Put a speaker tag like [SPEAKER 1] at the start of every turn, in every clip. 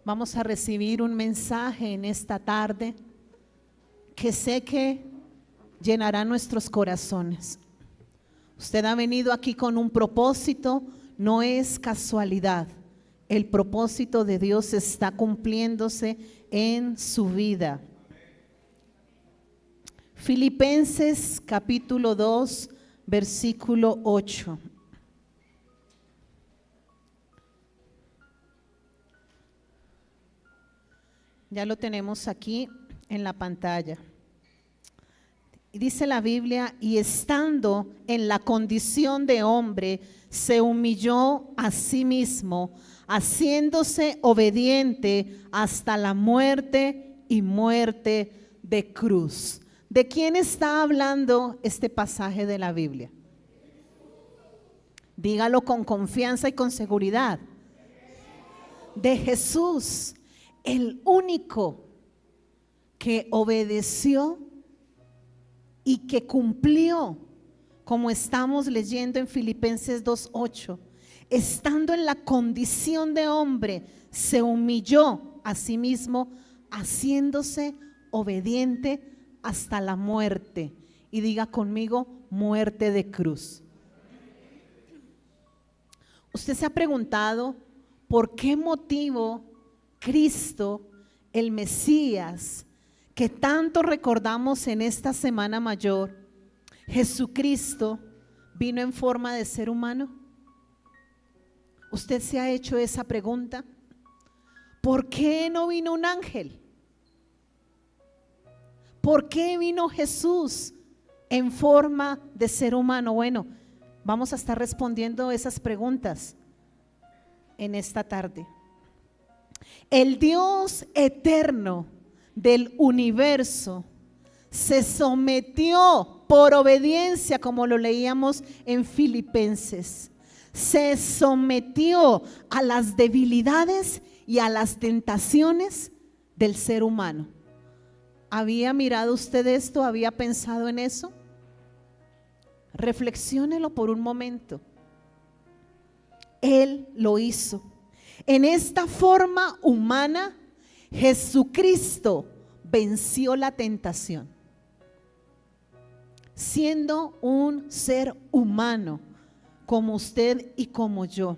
[SPEAKER 1] Vamos a recibir un mensaje en esta tarde que sé que llenará nuestros corazones. Usted ha venido aquí con un propósito, no es casualidad. El propósito de Dios está cumpliéndose en su vida. Filipenses capítulo 2, versículo 8. Ya lo tenemos aquí en la pantalla. Dice la Biblia, y estando en la condición de hombre, se humilló a sí mismo, haciéndose obediente hasta la muerte y muerte de cruz. ¿De quién está hablando este pasaje de la Biblia? Dígalo con confianza y con seguridad. De Jesús, el único que obedeció y que cumplió, como estamos leyendo en Filipenses 2:8, estando en la condición de hombre, se humilló a sí mismo, haciéndose obediente hasta la muerte. Y diga conmigo, muerte de cruz. ¿Usted se ha preguntado por qué motivo Cristo, el Mesías, que tanto recordamos en esta Semana Mayor, Jesucristo, vino en forma de ser humano? ¿Usted se ha hecho esa pregunta? ¿Por qué no vino un ángel? ¿Por qué vino Jesús en forma de ser humano? Bueno, vamos a estar respondiendo esas preguntas en esta tarde. El Dios eterno del universo se sometió por obediencia, como lo leíamos en Filipenses. Se sometió a las debilidades y a las tentaciones del ser humano. ¿Había mirado usted esto? ¿Había pensado en eso? Reflexiónelo por un momento. Él lo hizo. En esta forma humana, Jesucristo venció la tentación. Siendo un ser humano, como usted y como yo,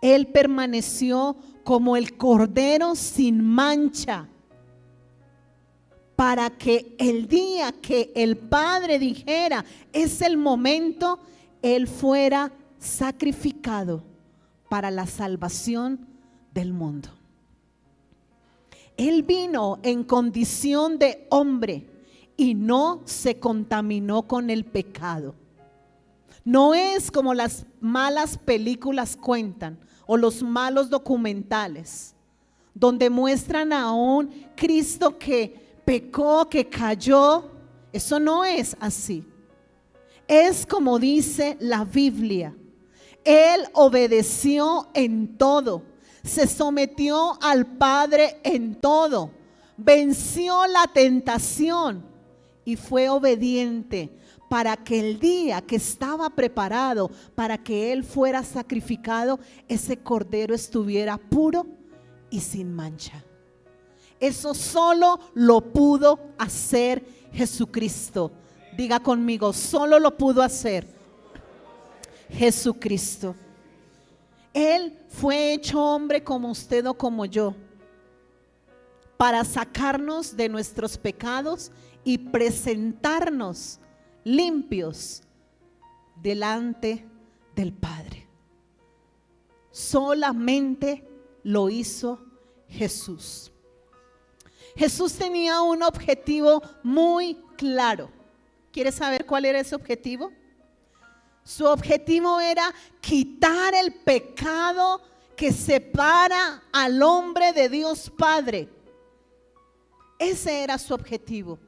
[SPEAKER 1] Él permaneció como el Cordero sin mancha, para que el día que el Padre dijera, es el momento, Él fuera sacrificado para la salvación del mundo. Él vino en condición de hombre y no se contaminó con el pecado. No es como las malas películas cuentan o los malos documentales, donde muestran a un Cristo que pecó, que cayó. Eso no es así. Es como dice la Biblia. Él obedeció en todo, se sometió al Padre en todo, venció la tentación y fue obediente para que el día que estaba preparado para que Él fuera sacrificado, ese cordero estuviera puro y sin mancha. Eso solo lo pudo hacer Jesucristo. Diga conmigo, solo lo pudo hacer Jesucristo. Él fue hecho hombre como usted o como yo, para sacarnos de nuestros pecados y presentarnos limpios delante del Padre. Solamente lo hizo Jesús. Jesús tenía un objetivo muy claro. ¿Quiere saber cuál era ese objetivo? Su objetivo era quitar el pecado que separa al hombre de Dios Padre. Ese era su objetivo.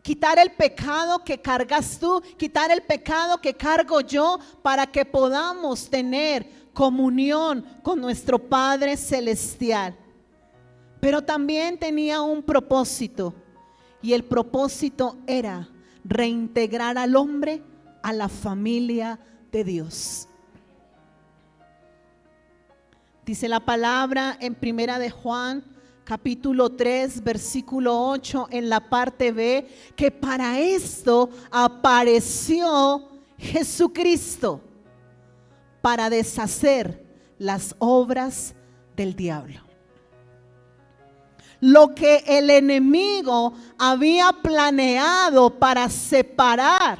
[SPEAKER 1] Quitar el pecado que cargas tú, quitar el pecado que cargo yo, para que podamos tener comunión con nuestro Padre Celestial. Pero también tenía un propósito, y el propósito era reintegrar al hombre a la familia de Dios. Dice la palabra en Primera de Juan, capítulo 3, versículo 8, en la parte B, que para esto apareció Jesucristo, para deshacer las obras del diablo. Lo que el enemigo había planeado para separar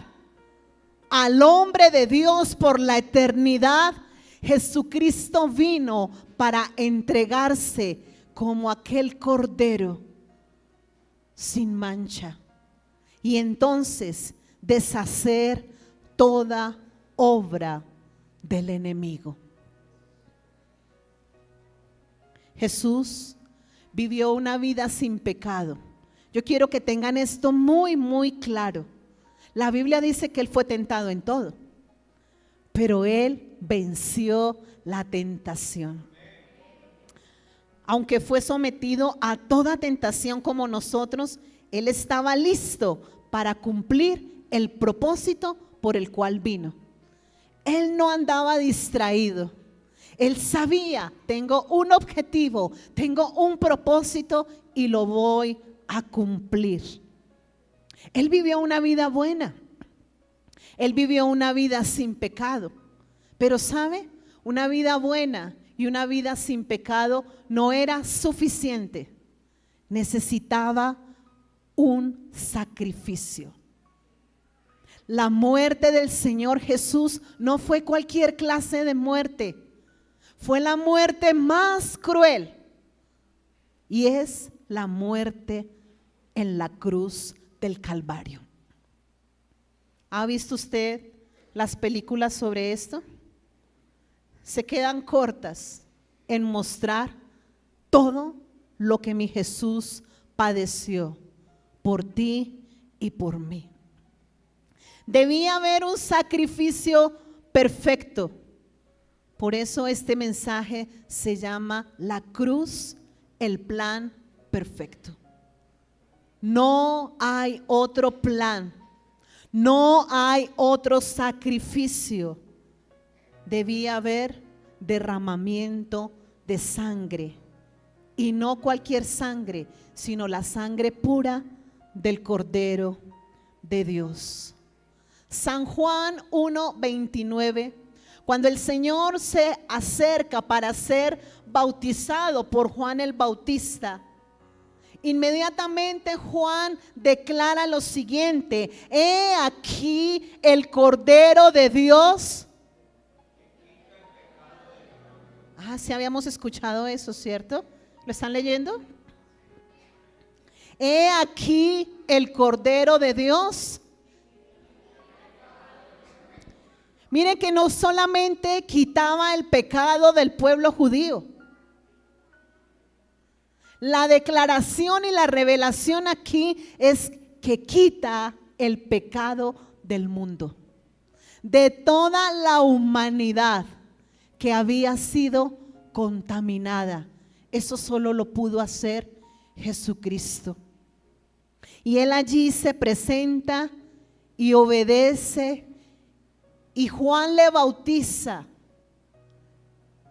[SPEAKER 1] al hombre de Dios por la eternidad, Jesucristo vino para entregarse como aquel cordero sin mancha y entonces deshacer toda obra del enemigo. Jesús vivió una vida sin pecado. Yo quiero que tengan esto muy, muy claro. La Biblia dice que Él fue tentado en todo, pero Él venció la tentación. Aunque fue sometido a toda tentación como nosotros, Él estaba listo para cumplir el propósito por el cual vino. Él no andaba distraído. Él sabía, tengo un objetivo, tengo un propósito y lo voy a cumplir. Él vivió una vida buena. Él vivió una vida sin pecado. Pero ¿sabe? Una vida buena y una vida sin pecado no era suficiente. Necesitaba un sacrificio. La muerte del Señor Jesús no fue cualquier clase de muerte. Fue la muerte más cruel. Y es la muerte en la cruz del Calvario. ¿Ha visto usted las películas sobre esto? Se quedan cortas en mostrar todo lo que mi Jesús padeció por ti y por mí. Debía haber un sacrificio perfecto. Por eso este mensaje se llama La cruz, el plan perfecto. No hay otro plan, no hay otro sacrificio. Debía haber derramamiento de sangre, y no cualquier sangre, sino la sangre pura del Cordero de Dios. San Juan 1:29, cuando el Señor se acerca para ser bautizado por Juan el Bautista, inmediatamente Juan declara lo siguiente: he aquí el Cordero de Dios. Sí habíamos escuchado eso, ¿cierto? ¿Lo están leyendo? He aquí el Cordero de Dios. Miren que no solamente quitaba el pecado del pueblo judío. La declaración y la revelación aquí es que quita el pecado del mundo, de toda la humanidad que había sido contaminada. Eso solo lo pudo hacer Jesucristo. Y Él allí se presenta y obedece, y Juan le bautiza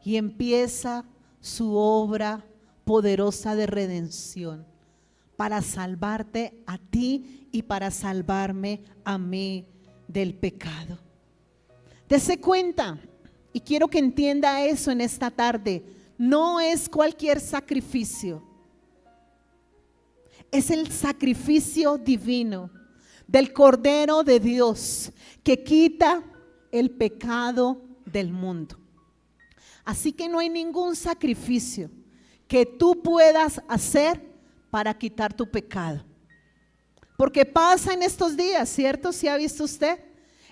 [SPEAKER 1] y empieza su obra poderosa de redención para salvarte a ti y para salvarme a mí del pecado. Dese cuenta, y quiero que entienda eso en esta tarde, no es cualquier sacrificio, es el sacrificio divino del Cordero de Dios que quita el pecado del mundo. Así que no hay ningún sacrificio que tú puedas hacer para quitar tu pecado, porque pasa en estos días, ¿cierto? ¿Sí ha visto usted?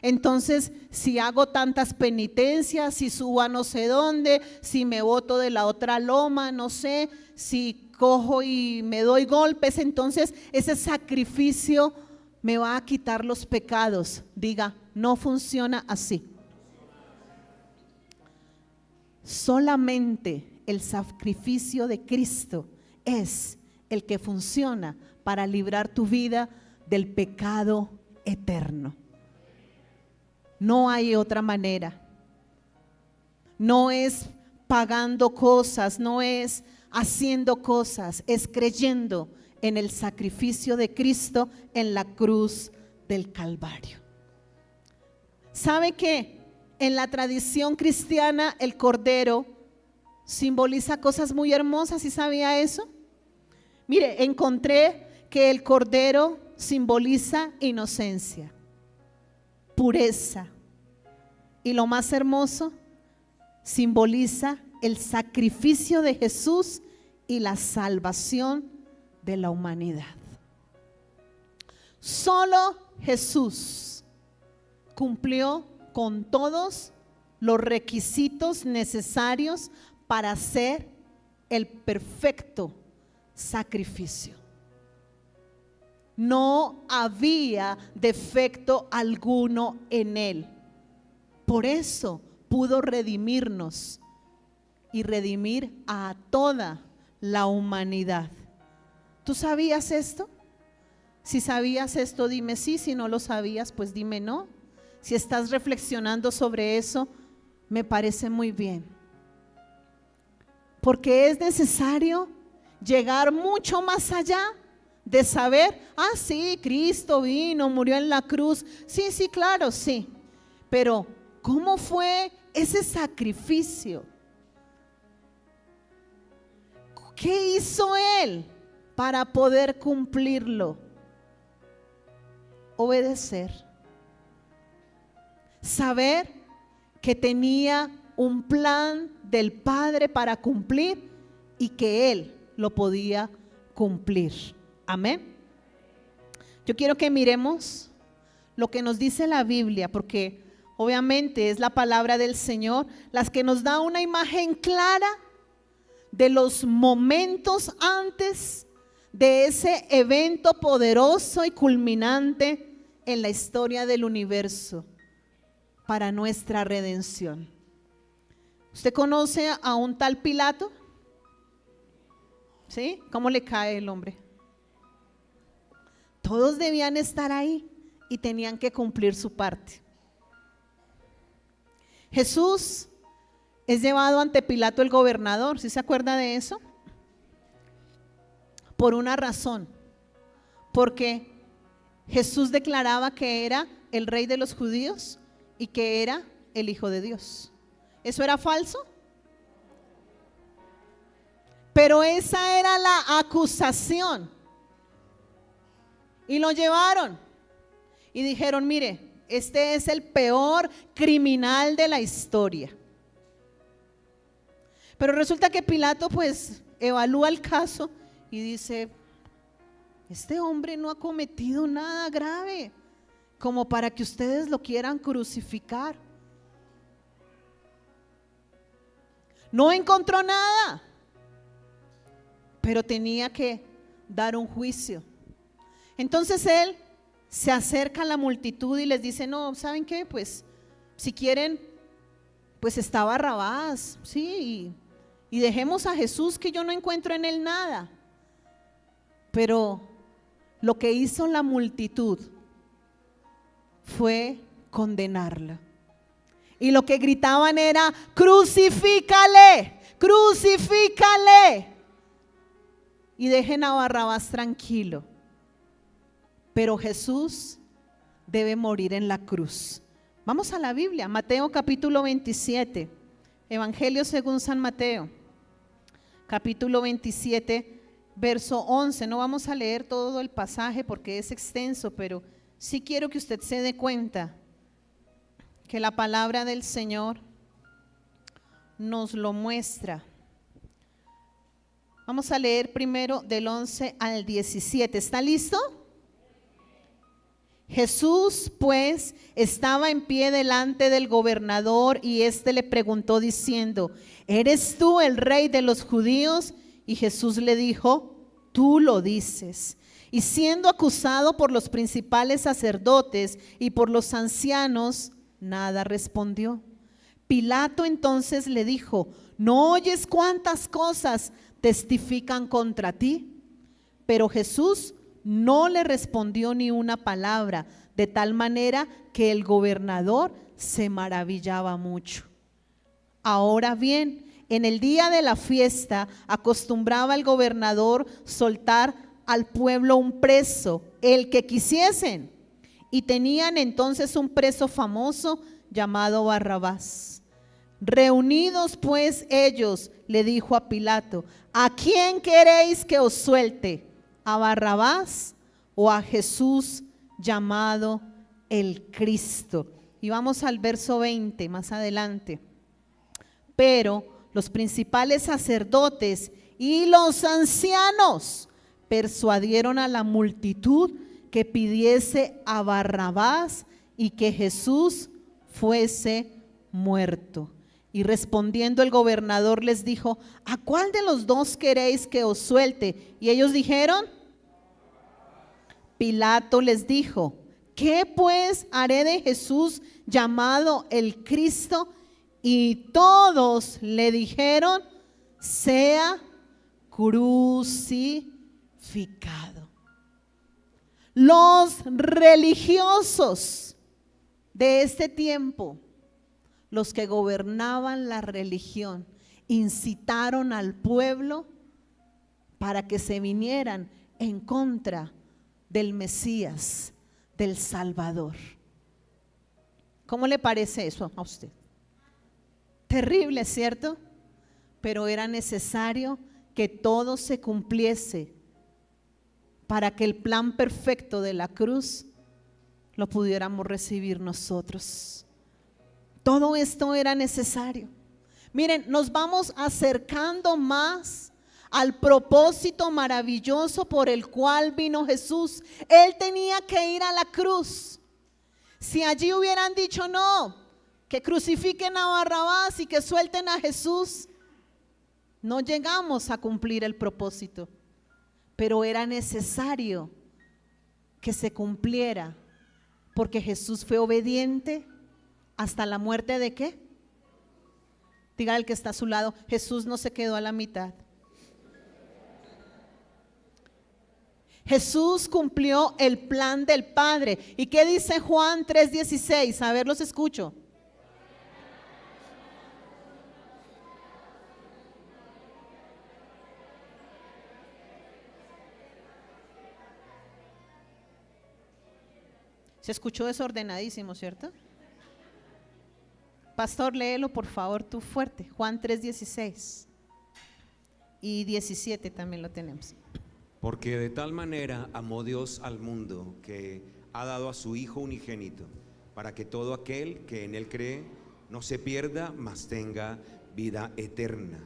[SPEAKER 1] Entonces, si hago tantas penitencias, si subo a no sé dónde, si me boto de la otra loma, no sé, si cojo y me doy golpes, entonces ese sacrificio me va a quitar los pecados. Diga, no funciona así. Solamente el sacrificio de Cristo es el que funciona para librar tu vida del pecado eterno. No hay otra manera. No es pagando cosas, no es haciendo cosas, es creyendo en el sacrificio de Cristo en la cruz del Calvario. ¿Sabe que en la tradición cristiana el cordero simboliza cosas muy hermosas? ¿Sí sabía eso? Mire, encontré que el cordero simboliza inocencia, pureza, y lo más hermoso, simboliza el sacrificio de Jesús y la salvación de la humanidad. Solo Jesús cumplió con todos los requisitos necesarios para hacer el perfecto sacrificio. No había defecto alguno en él. Por eso pudo redimirnos y redimir a toda la humanidad. ¿Tú sabías esto? Si sabías esto, dime sí. Si no lo sabías, pues dime no. Si estás reflexionando sobre eso, me parece muy bien. Porque es necesario llegar mucho más allá de saber, sí, Cristo vino, murió en la cruz. Sí, claro, sí. Pero ¿cómo fue ese sacrificio? ¿Qué hizo Él para poder cumplirlo? Obedecer. Saber que tenía un plan del Padre para cumplir y que Él lo podía cumplir. Amén. Yo quiero que miremos lo que nos dice la Biblia, porque obviamente es la palabra del Señor, las que nos da una imagen clara de los momentos antes de ese evento poderoso y culminante en la historia del universo para nuestra redención. ¿Usted conoce a un tal Pilato? ¿Sí? ¿Cómo le cae el hombre? Todos debían estar ahí y tenían que cumplir su parte. Jesús es llevado ante Pilato el gobernador, ¿sí se acuerda de eso? Por una razón, porque Jesús declaraba que era el rey de los judíos y que era el Hijo de Dios. ¿Eso era falso? Pero esa era la acusación. Y lo llevaron y dijeron, mire, este es el peor criminal de la historia. Pero resulta que Pilato pues evalúa el caso y dice, este hombre no ha cometido nada grave como para que ustedes lo quieran crucificar. No encontró nada, pero tenía que dar un juicio. Entonces él se acerca a la multitud y les dice, no, ¿saben qué? Pues si quieren, pues está Barrabás, sí, y dejemos a Jesús, que yo no encuentro en él nada. Pero lo que hizo la multitud fue condenarla. Y lo que gritaban era, crucifícale, crucifícale. Y dejen a Barrabás tranquilo. Pero Jesús debe morir en la cruz. Vamos a la Biblia, Mateo capítulo 27, Evangelio según San Mateo, capítulo 27, verso 11. No vamos a leer todo el pasaje porque es extenso, pero sí quiero que usted se dé cuenta que la palabra del Señor nos lo muestra. Vamos a leer primero del 11 al 17. ¿Está listo? Jesús pues estaba en pie delante del gobernador y éste le preguntó diciendo, ¿eres tú el rey de los judíos? Y Jesús le dijo, tú lo dices. Y siendo acusado por los principales sacerdotes y por los ancianos, nada respondió. Pilato entonces le dijo, ¿no oyes cuántas cosas testifican contra ti? Pero Jesús no le respondió ni una palabra, de tal manera que el gobernador se maravillaba mucho. Ahora bien, En el día de la fiesta acostumbraba el gobernador soltar al pueblo un preso, el que quisiesen. Y tenían entonces un preso famoso llamado Barrabás. Reunidos pues ellos, le dijo a Pilato: ¿a quién queréis que os suelte? ¿A Barrabás o a Jesús llamado el Cristo? Y vamos al verso 20 más adelante. Pero los principales sacerdotes y los ancianos persuadieron a la multitud que pidiese a Barrabás y que Jesús fuese muerto. Y respondiendo el gobernador les dijo: ¿a cuál de los dos queréis que os suelte? Y ellos dijeron. Pilato les dijo: ¿qué pues haré de Jesús llamado el Cristo? Y todos le dijeron: sea crucificado. Los religiosos de este tiempo, los que gobernaban la religión, incitaron al pueblo para que se vinieran en contra del Mesías, del Salvador. ¿Cómo le parece eso a usted? Terrible, ¿cierto? Pero era necesario que todo se cumpliese para que el plan perfecto de la cruz lo pudiéramos recibir nosotros. Todo esto era necesario. Miren, nos vamos acercando más al propósito maravilloso por el cual vino Jesús. Él tenía que ir a la cruz. Si allí hubieran dicho no, que crucifiquen a Barrabás y que suelten a Jesús, no llegamos a cumplir el propósito. Pero era necesario que se cumpliera, porque Jesús fue obediente hasta la muerte ¿de qué? Diga el que está a su lado: Jesús no se quedó a la mitad. Jesús cumplió el plan del Padre. ¿Y qué dice Juan 3:16? A ver, los escucho. Se escuchó desordenadísimo, ¿cierto? Pastor, léelo por favor tú fuerte. Juan 3:16 y 17 también lo tenemos.
[SPEAKER 2] Porque de tal manera amó Dios al mundo, que ha dado a su Hijo unigénito, para que todo aquel que en él cree no se pierda, mas tenga vida eterna.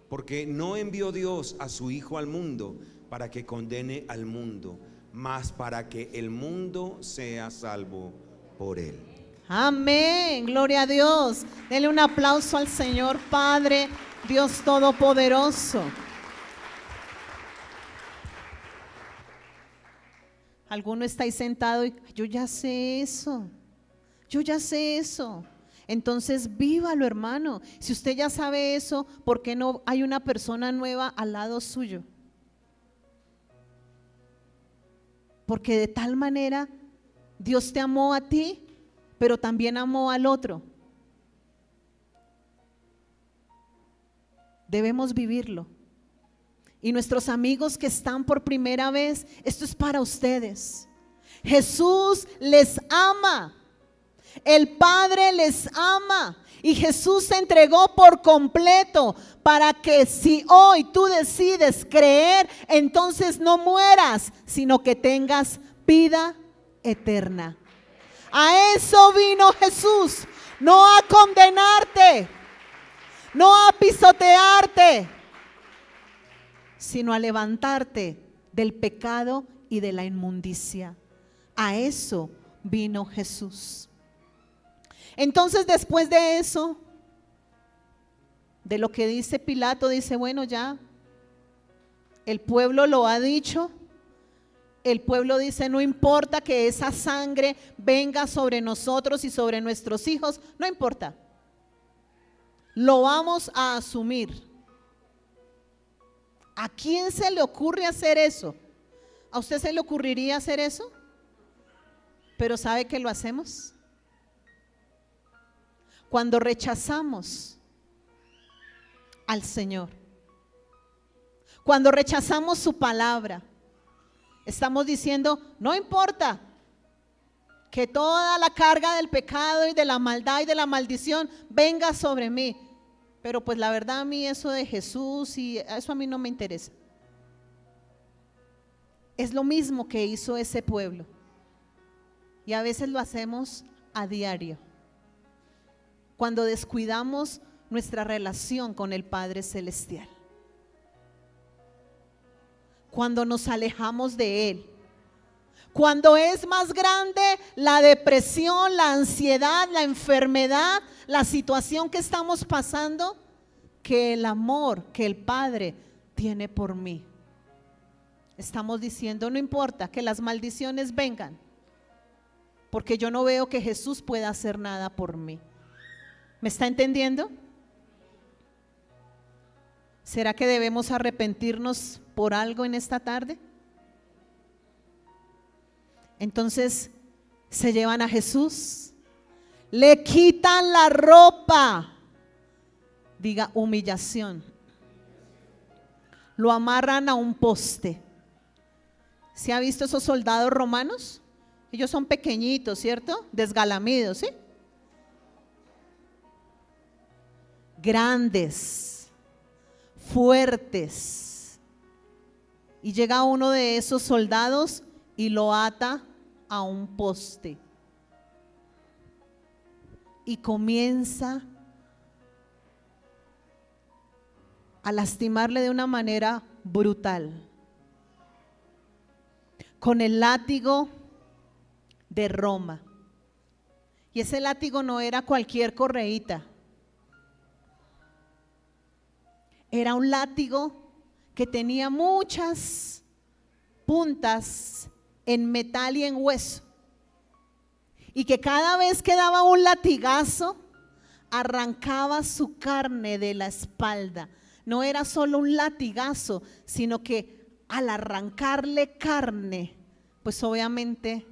[SPEAKER 2] Porque no envió Dios a su Hijo al mundo para que condene al mundo, mas para que el mundo sea salvo por él.
[SPEAKER 1] Amén, gloria a Dios. Denle un aplauso al Señor Padre, Dios Todopoderoso. Alguno está ahí sentado y yo ya sé eso, yo ya sé eso. Entonces vívalo, hermano. Si usted ya sabe eso, ¿por qué no hay una persona nueva al lado suyo? Porque de tal manera Dios te amó a ti, pero también amó al otro. Debemos vivirlo. Y nuestros amigos que están por primera vez, esto es para ustedes. Jesús les ama. El Padre les ama. Y Jesús se entregó por completo para que si hoy tú decides creer, entonces no mueras, sino que tengas vida eterna. A eso vino Jesús, no a condenarte, no a pisotearte, sino a levantarte del pecado y de la inmundicia. A eso vino Jesús. Entonces, después de eso, de lo que dice Pilato, dice: bueno, ya el pueblo lo ha dicho. El pueblo dice: no importa que esa sangre venga sobre nosotros y sobre nuestros hijos, no importa, lo vamos a asumir. ¿A quién se le ocurre hacer eso? ¿A usted se le ocurriría hacer eso? Pero ¿sabe que lo hacemos? Cuando rechazamos al Señor. Cuando rechazamos su palabra, estamos diciendo, no importa que toda la carga del pecado y de la maldad y de la maldición venga sobre mí, pero pues la verdad a mí eso de Jesús y eso a mí no me interesa. Es lo mismo que hizo ese pueblo y a veces lo hacemos a diario, cuando descuidamos nuestra relación con el Padre Celestial, cuando nos alejamos de Él, cuando es más grande la depresión, la ansiedad, la enfermedad, la situación que estamos pasando, que el amor que el Padre tiene por mí. Estamos diciendo, no importa que las maldiciones vengan, porque yo no veo que Jesús pueda hacer nada por mí. ¿Me está entendiendo? ¿Será que debemos arrepentirnos por algo en esta tarde? Entonces se llevan a Jesús, le quitan la ropa, diga humillación, lo amarran a un poste. ¿Se ha visto esos soldados romanos? Ellos son pequeñitos, ¿cierto? Desgalamidos, ¿sí? Grandes, fuertes. Y llega uno de esos soldados y lo ata a un poste. Y comienza a lastimarle de una manera brutal, con el látigo de Roma. Y ese látigo no era cualquier correíta, era un látigo que tenía muchas puntas en metal y en hueso, y que cada vez que daba un latigazo arrancaba su carne de la espalda. No era solo un latigazo, sino que al arrancarle carne, pues obviamente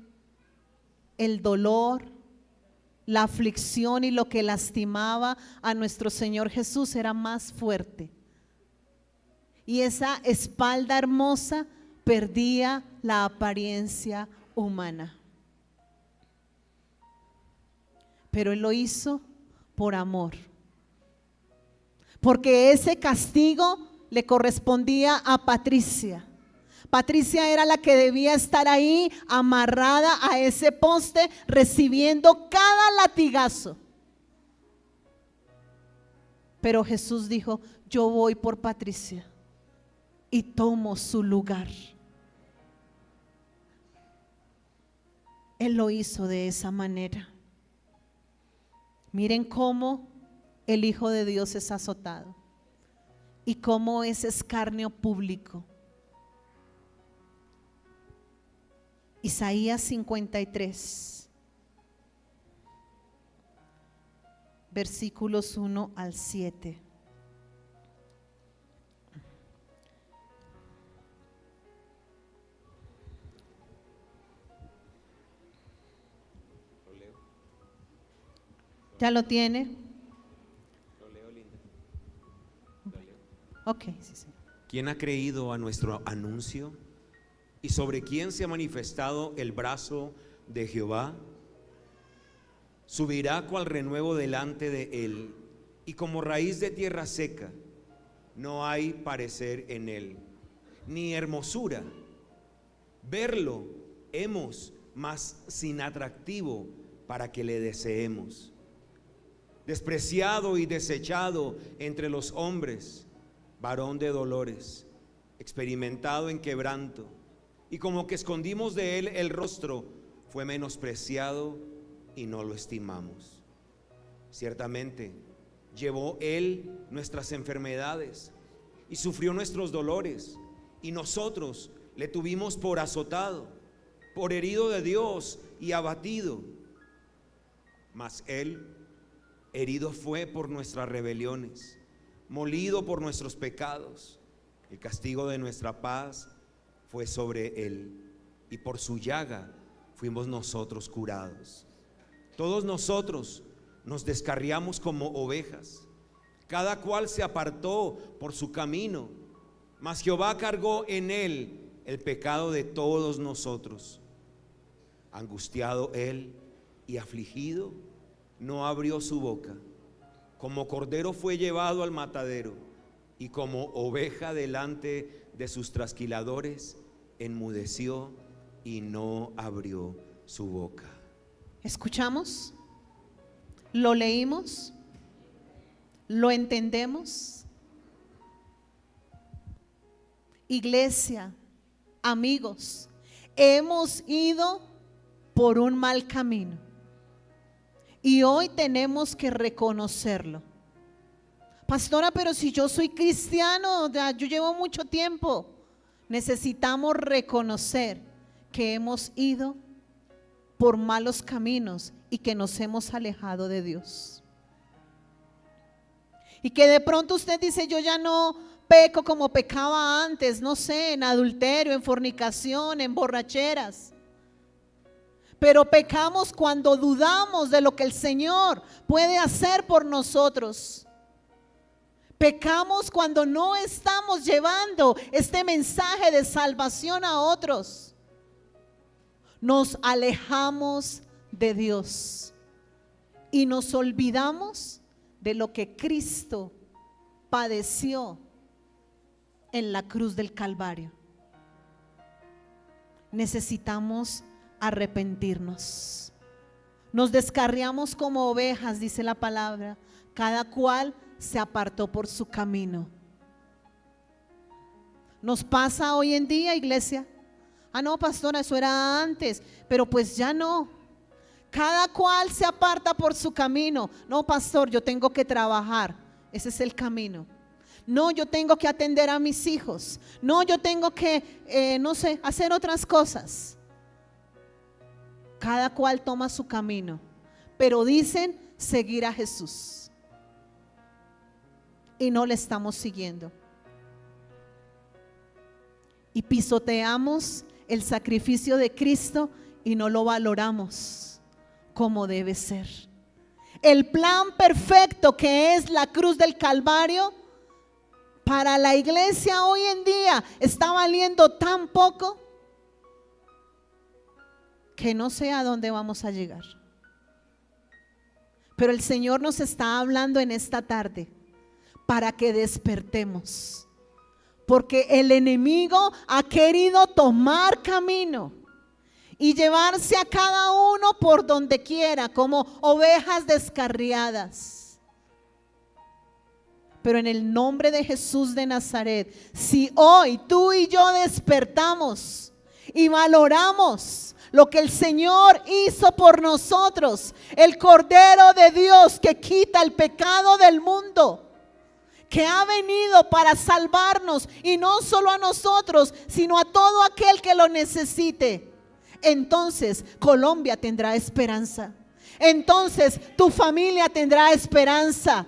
[SPEAKER 1] el dolor, la aflicción y lo que lastimaba a nuestro Señor Jesús era más fuerte. Y esa espalda hermosa perdía la apariencia humana. Pero Él lo hizo por amor, porque ese castigo le correspondía a Patricia. Patricia era la que debía estar ahí amarrada a ese poste, recibiendo cada latigazo. Pero Jesús dijo, yo voy por Patricia y tomo su lugar. Él lo hizo de esa manera. Miren cómo el Hijo de Dios es azotado y cómo es escarnio público. Isaías 53, versículos 1 al 7. ¿Ya lo tiene?
[SPEAKER 2] Lo leo, Linda. Lo leo.
[SPEAKER 1] Ok, sí.
[SPEAKER 2] ¿Quién ha creído a nuestro anuncio? ¿Y sobre quién se ha manifestado el brazo de Jehová? Subirá cual renuevo delante de él, y como raíz de tierra seca, no hay parecer en él, ni hermosura. Verlo hemos, mas sin atractivo para que le deseemos. Despreciado y desechado entre los hombres, varón de dolores, experimentado en quebranto, y como que escondimos de él el rostro, fue menospreciado y no lo estimamos. Ciertamente llevó él nuestras enfermedades y sufrió nuestros dolores, y nosotros le tuvimos por azotado, por herido de Dios y abatido. Mas él herido fue por nuestras rebeliones, molido por nuestros pecados. El castigo de nuestra paz fue sobre él, y por su llaga fuimos nosotros curados. Todos nosotros nos descarriamos como ovejas, cada cual se apartó por su camino, mas Jehová cargó en él el pecado de todos nosotros. Angustiado él y afligido, no abrió su boca. Como cordero fue llevado al matadero, y como oveja delante de sus trasquiladores, enmudeció y no abrió su boca.
[SPEAKER 1] ¿Escuchamos? ¿Lo leímos? ¿Lo entendemos? Iglesia, amigos, hemos ido por un mal camino y hoy tenemos que reconocerlo. Pastora, pero si yo soy cristiano, yo llevo mucho tiempo. Necesitamos reconocer que hemos ido por malos caminos y que nos hemos alejado de Dios. Y que de pronto usted dice: yo ya no peco como pecaba antes, no sé, en adulterio, en fornicación, en borracheras. Pero pecamos cuando dudamos de lo que el Señor puede hacer por nosotros. Pecamos cuando no estamos llevando este mensaje de salvación a otros. Nos alejamos de Dios y nos olvidamos de lo que Cristo padeció en la cruz del Calvario. Necesitamos arrepentirnos. Nos descarriamos como ovejas, dice la palabra. Cada cual se apartó por su camino. Nos pasa hoy en día, iglesia. No, pastora, eso era antes, pero pues ya no. Cada cual se aparta por su camino. No, pastor, yo tengo que trabajar. Ese es el camino. No, yo tengo que atender a mis hijos. No, yo tengo que, no sé, hacer otras cosas. Cada cual toma su camino, pero dicen seguir a Jesús y no le estamos siguiendo. Y pisoteamos el sacrificio de Cristo y no lo valoramos como debe ser. El plan perfecto que es la cruz del Calvario para la iglesia hoy en día está valiendo tan poco que no sé a dónde vamos a llegar. Pero el Señor nos está hablando en esta tarde para que despertemos, porque el enemigo ha querido tomar camino y llevarse a cada uno por donde quiera, como ovejas descarriadas. Pero en el nombre de Jesús de Nazaret, si hoy tú y yo despertamos y valoramos lo que el Señor hizo por nosotros, el Cordero de Dios que quita el pecado del mundo, que ha venido para salvarnos, y no solo a nosotros, sino a todo aquel que lo necesite, entonces Colombia tendrá esperanza. Entonces tu familia tendrá esperanza.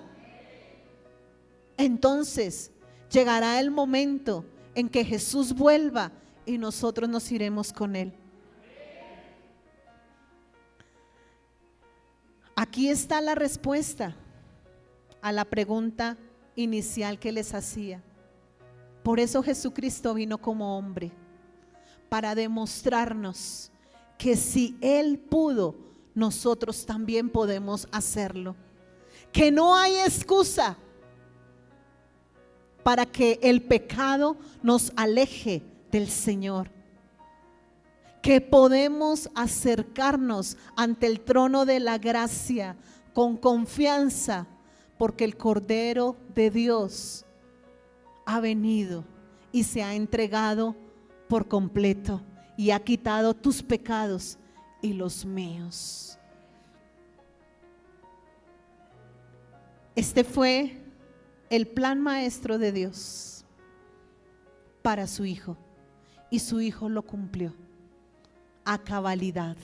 [SPEAKER 1] Entonces llegará el momento en que Jesús vuelva y nosotros nos iremos con Él. Aquí está la respuesta a la pregunta inicial que les hacía. Por eso Jesucristo vino como hombre, para demostrarnos que si Él pudo, nosotros también podemos hacerlo. Que no hay excusa para que el pecado nos aleje del Señor. Que podemos acercarnos ante el trono de la gracia con confianza, porque el Cordero de Dios ha venido y se ha entregado por completo y ha quitado tus pecados y los míos. Este fue el plan maestro de Dios para su Hijo, y su Hijo lo cumplió a cabalidad.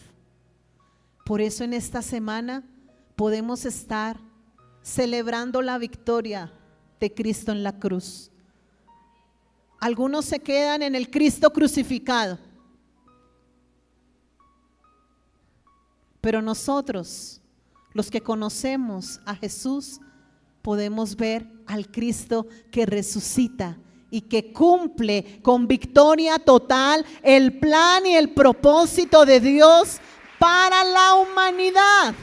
[SPEAKER 1] Por eso en esta semana podemos estar celebrando la victoria de Cristo en la cruz. Algunos se quedan en el Cristo crucificado, pero nosotros, los que conocemos a Jesús, podemos ver al Cristo que resucita y que cumple con victoria total el plan y el propósito de Dios para la humanidad.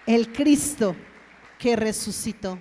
[SPEAKER 1] El Cristo que resucitó.